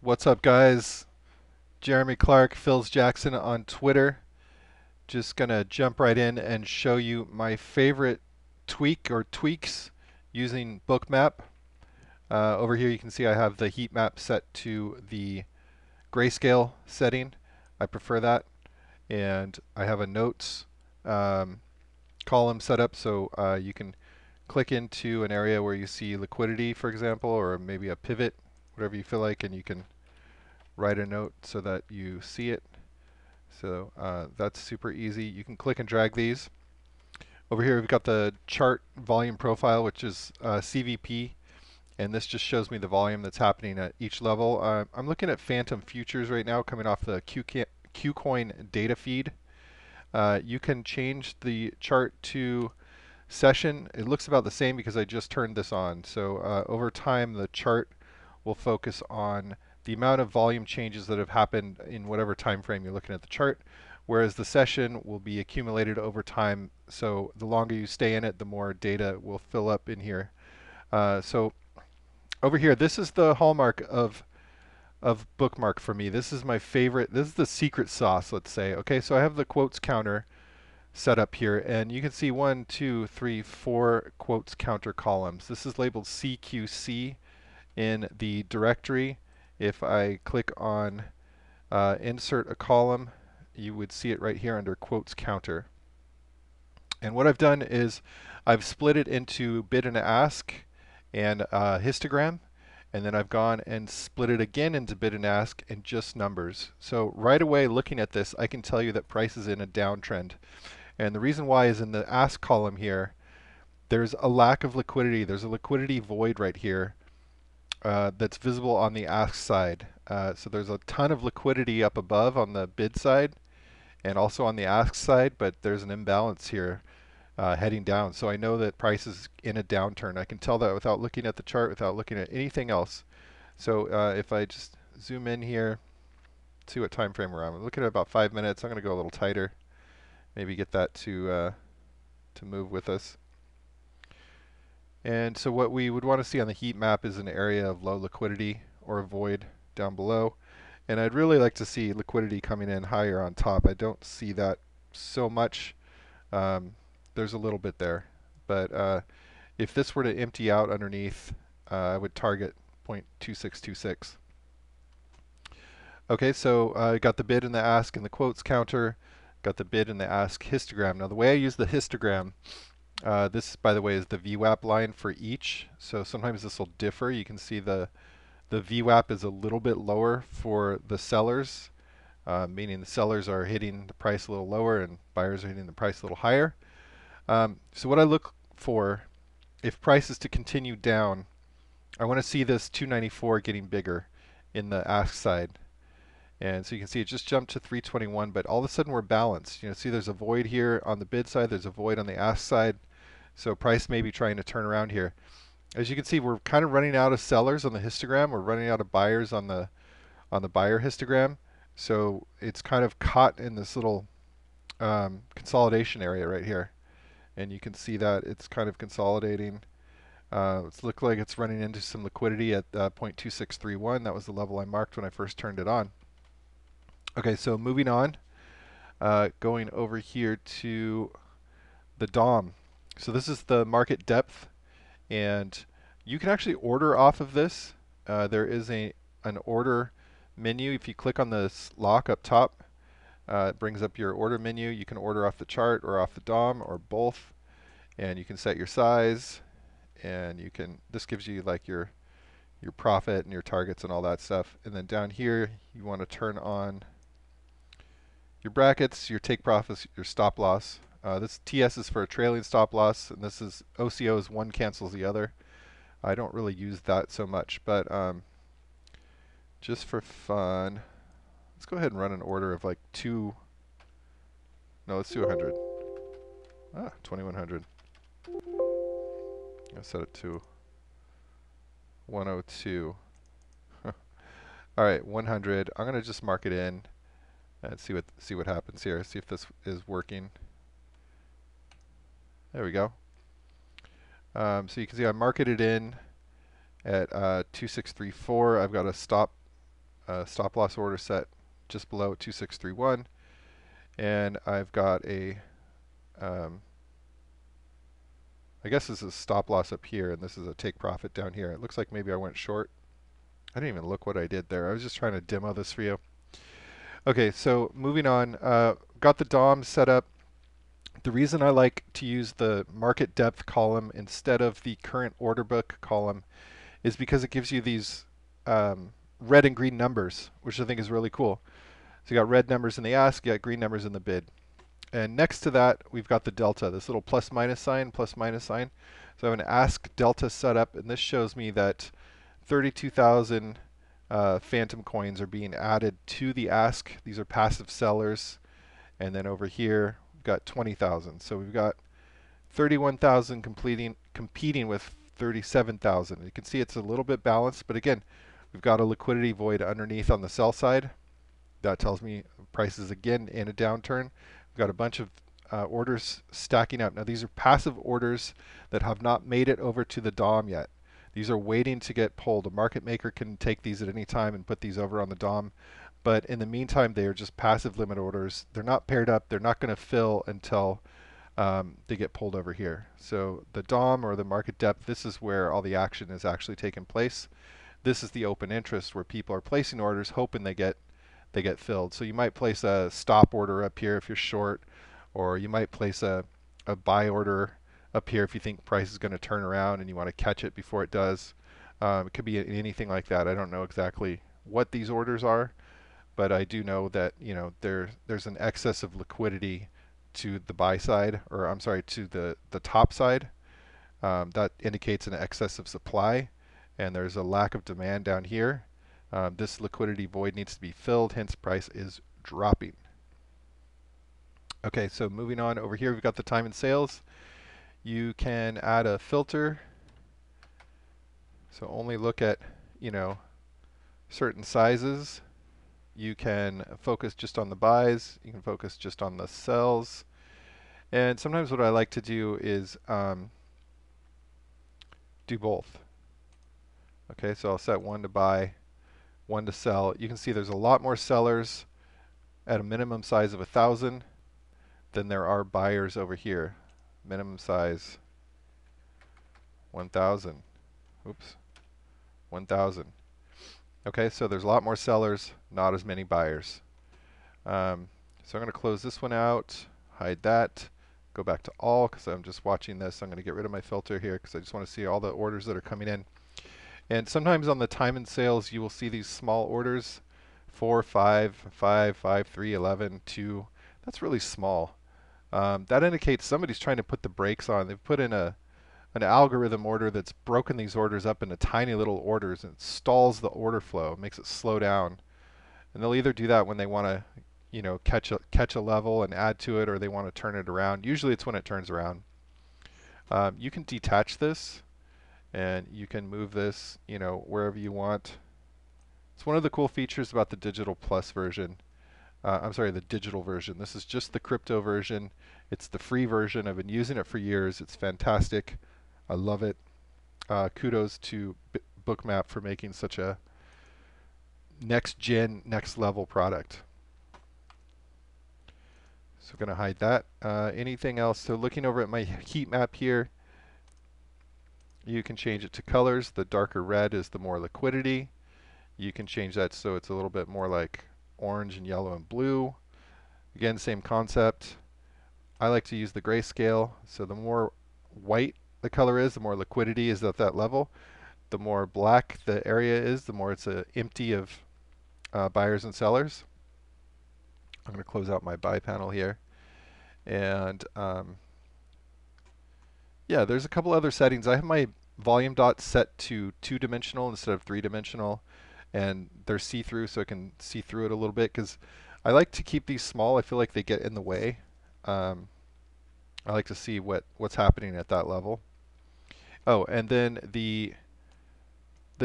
What's up, guys? Jeremy Clark, Phils Jackson on Twitter. Just gonna jump right in and show you my favorite tweak or tweaks using Bookmap. Over here you can see I have the heat map set to the grayscale setting. I prefer that. And I have a notes um, column set up so you can click into an area where you see liquidity, for example, or maybe a pivot, whatever you feel like, and you can write a note so that you see it. So that's super easy. You can click and drag these. Over here we've got the chart volume profile, which is CVP, and this just shows me the volume that's happening at each level. I'm looking at Phantom Futures right now coming off the QCoin data feed. You can change the chart to session. It looks about the same because I just turned this on. So over time the chart will focus on the amount of volume changes that have happened in whatever time frame you're looking at the chart, whereas the session will be accumulated over time. So the longer you stay in it, the more data will fill up in here. So over here, this is the hallmark of Bookmark for me. This is my favorite. This is the secret sauce, let's say. Okay, so I have the quotes counter set up here, and you can see 1, 2, 3, 4 quotes counter columns. This is labeled CQC in the directory. If I click on insert a column, you would see it right here under quotes counter. And what I've done is I've split it into bid and ask and histogram, and then I've gone and split it again into bid and ask and just numbers. So right away looking at this, I can tell you that price is in a downtrend. And the reason why is in the ask column here, there's a lack of liquidity. There's a liquidity void right here that's visible on the ask side. So there's a ton of liquidity up above on the bid side and also on the ask side, but there's an imbalance here heading down. So I know that price is in a downturn. I can tell that without looking at the chart, without looking at anything else. So if I just zoom in here, see what time frame we're on. We're looking at about 5 minutes. I'm going to go a little tighter. Maybe get that to move with us. And so what we would want to see on the heat map is an area of low liquidity or a void down below. And I'd really like to see liquidity coming in higher on top. I don't see that so much. There's a little bit there. But if this were to empty out underneath, I would target 0.2626. Okay, so I got the bid and the ask and the quotes counter. Got the bid and the ask histogram. Now the way I use the histogram, this by the way is the VWAP line for each. So sometimes this will differ. You can see the VWAP is a little bit lower for the sellers, meaning the sellers are hitting the price a little lower and buyers are hitting the price a little higher. So what I look for, if price is to continue down, I want to see this 294 getting bigger in the ask side. And so you can see it just jumped to 321, but all of a sudden we're balanced. You know, see there's a void here on the bid side, there's a void on the ask side. So price may be trying to turn around here. As you can see, we're kind of running out of sellers on the histogram. We're running out of buyers on the buyer histogram. So it's kind of caught in this little consolidation area right here. And you can see that it's kind of consolidating. It looks like it's running into some liquidity at 0.2631. That was the level I marked when I first turned it on. Okay, so moving on, going over here to the DOM. So this is the market depth, and you can actually order off of this. There is an order menu. If you click on this lock up top, it brings up your order menu. You can order off the chart or off the DOM or both, and you can set your size, and you can. This gives you like your profit and your targets and all that stuff. And then down here, you want to turn on your brackets, your take profits, your stop loss. This TS is for a trailing stop loss, and this is OCO is one cancels the other. I don't really use that so much, but just for fun, let's go ahead and run an order of like let's do 100. 2100. I'll set it to 102. All right, 100. I'm gonna just mark it in and see what happens here. See if this is working. There we go. So you can see I marked it in at 2634. I've got a stop stop loss order set just below 2631, and I've got a I guess this is stop loss up here, and this is a take profit down here. It looks like maybe I went short. I didn't even look what I did there. I was just trying to demo this for you. Okay, so moving on. Got the DOM set up. The reason I like to use the market depth column instead of the current order book column is because it gives you these red and green numbers, which I think is really cool. So you got red numbers in the ask, you got green numbers in the bid. And next to that, we've got the delta, this little plus minus sign, plus minus sign. So I have an ask delta set up, and this shows me that 32,000 phantom coins are being added to the ask. These are passive sellers. And then over here, we've got 20,000. So we've got 31,000 competing with 37,000. You can see it's a little bit balanced, but again, we've got a liquidity void underneath on the sell side. That tells me prices again in a downturn. We've got a bunch of orders stacking up. Now these are passive orders that have not made it over to the DOM yet. These are waiting to get pulled. A market maker can take these at any time and put these over on the DOM. But in the meantime, they are just passive limit orders. They're not paired up. They're not going to fill until they get pulled over here. So the DOM, or the market depth, this is where all the action is actually taking place. This is the open interest where people are placing orders hoping they get filled. So you might place a stop order up here if you're short, or you might place a buy order up here if you think price is going to turn around and you want to catch it before it does. It could be anything like that. I don't know exactly what these orders are, but I do know that there's an excess of liquidity to the buy side, or I'm sorry, to the top side. That indicates an excess of supply, and there's a lack of demand down here. This liquidity void needs to be filled, hence price is dropping. Okay, so moving on over here, we've got the time and sales. You can add a filter. So only look at, certain sizes. You can focus just on the buys. You can focus just on the sells. And sometimes what I like to do is do both. Okay, so I'll set one to buy, one to sell. You can see there's a lot more sellers at a minimum size of 1,000 than there are buyers over here. Minimum size 1,000. Oops, 1,000. Okay, so there's a lot more sellers, not as many buyers. So I'm going to close this one out, hide that, go back to all because I'm just watching this. I'm going to get rid of my filter here because I just want to see all the orders that are coming in. And sometimes on the time and sales, you will see these small orders, 4, 5, 5, 5, 3, 11, 2. That's really small. That indicates somebody's trying to put the brakes on. They've put in an algorithm order that's broken these orders up into tiny little orders, and it stalls the order flow, makes it slow down. And they'll either do that when they want to, catch a level and add to it, or they want to turn it around. Usually it's when it turns around. You can detach this, and you can move this, wherever you want. It's one of the cool features about the Digital Plus version. I'm sorry, the digital version. This is just the crypto version. It's the free version. I've been using it for years. It's fantastic. I love it. Kudos to Bookmap for making such a next-gen, next-level product. So I'm going to hide that. Anything else? So looking over at my heat map here, you can change it to colors. The darker red is the more liquidity. You can change that so it's a little bit more like orange and yellow and blue. Again, same concept. I like to use the grayscale. So the more white the color is, the more liquidity is at that level. The more black the area is, the more it's empty of buyers and sellers. I'm going to close out my buy panel here. And yeah, there's a couple other settings. I have my volume dots set to 2-dimensional instead of 3-dimensional. And they're see-through, so I can see through it a little bit because I like to keep these small. I feel like they get in the way. I like to see what's happening at that level. Oh, and then the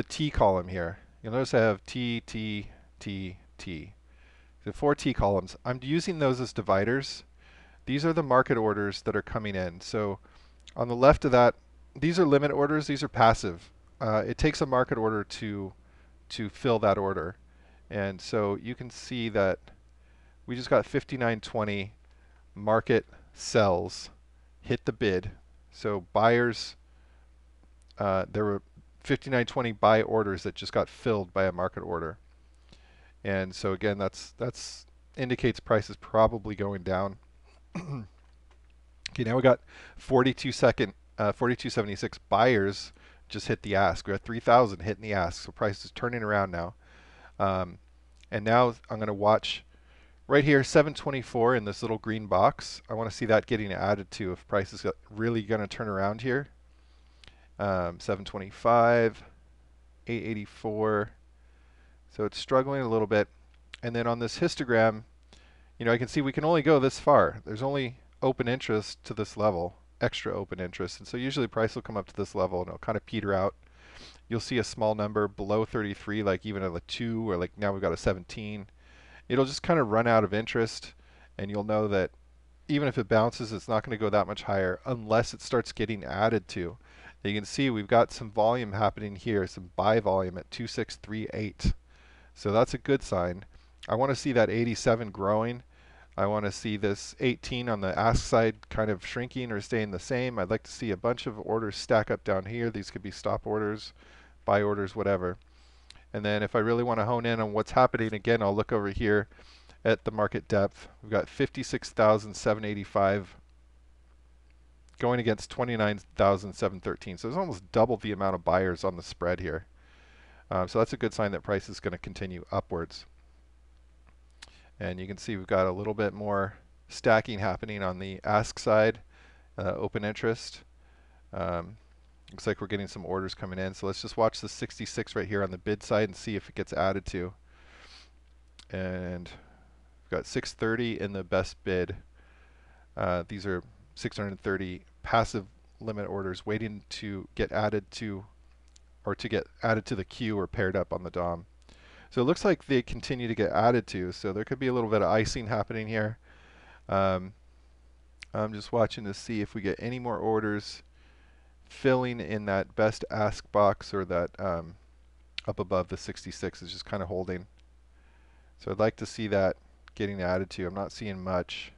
T column here. You'll notice I have T, T, T, T. The 4 T columns. I'm using those as dividers. These are the market orders that are coming in. So on the left of that, these are limit orders. These are passive. It takes a market order to fill that order. And so you can see that we just got 59.20 market sells hit the bid. So buyers, there were 59.20 buy orders that just got filled by a market order. And so again, that's indicates price is probably going down. Okay, now we got 42.76 buyers just hit the ask. We got 3,000 hitting the ask, so price is turning around now. And now I'm going to watch right here, 724 in this little green box. I want to see that getting added to if price is really going to turn around here. 725, 884. So it's struggling a little bit. And then on this histogram, I can see we can only go this far. There's only open interest to this level, extra open interest. And so usually price will come up to this level and it'll kind of peter out. You'll see a small number below 33, like even at a 2, or like now we've got a 17. It'll just kind of run out of interest, and you'll know that even if it bounces, it's not going to go that much higher unless it starts getting added to. You can see we've got some volume happening here, some buy volume at 2638. So that's a good sign. I want to see that 87 growing. I want to see this 18 on the ask side kind of shrinking or staying the same. I'd like to see a bunch of orders stack up down here. These could be stop orders, buy orders, whatever. And then if I really want to hone in on what's happening, again, I'll look over here at the market depth. We've got 56,785 going against 29,713. So there's almost double the amount of buyers on the spread here. So that's a good sign that price is going to continue upwards. And you can see we've got a little bit more stacking happening on the ask side, open interest. Looks like we're getting some orders coming in. So let's just watch the 66 right here on the bid side and see if it gets added to. And we've got 630 in the best bid. These are 630 passive limit orders waiting to get added to, or to get added to the queue or paired up on the DOM. So it looks like they continue to get added to. So there could be a little bit of icing happening here. I'm just watching to see if we get any more orders filling in that best ask box, or that up above the 66 is just kind of holding. So I'd like to see that getting added to. I'm not seeing much.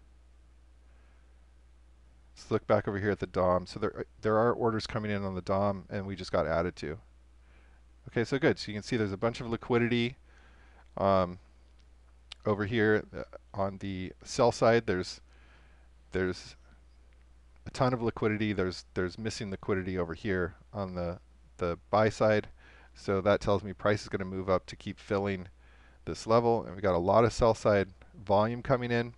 Let's look back over here at the DOM. So there are orders coming in on the DOM, and we just got added to. Okay, so good. So you can see there's a bunch of liquidity over here on the sell side. There's a ton of liquidity. There's missing liquidity over here on the buy side. So that tells me price is going to move up to keep filling this level. And we've got a lot of sell side volume coming in.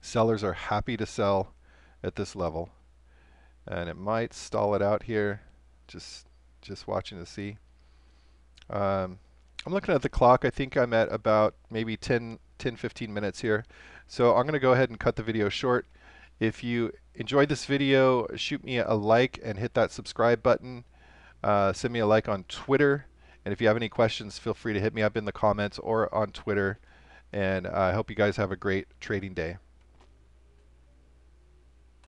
Sellers are happy to sell at this level. And it might stall it out here. Just watching to see. I'm looking at the clock. I think I'm at about maybe 10, 15 minutes here. So I'm going to go ahead and cut the video short. If you enjoyed this video, shoot me a like and hit that subscribe button. Send me a like on Twitter. And if you have any questions, feel free to hit me up in the comments or on Twitter. And I hope you guys have a great trading day.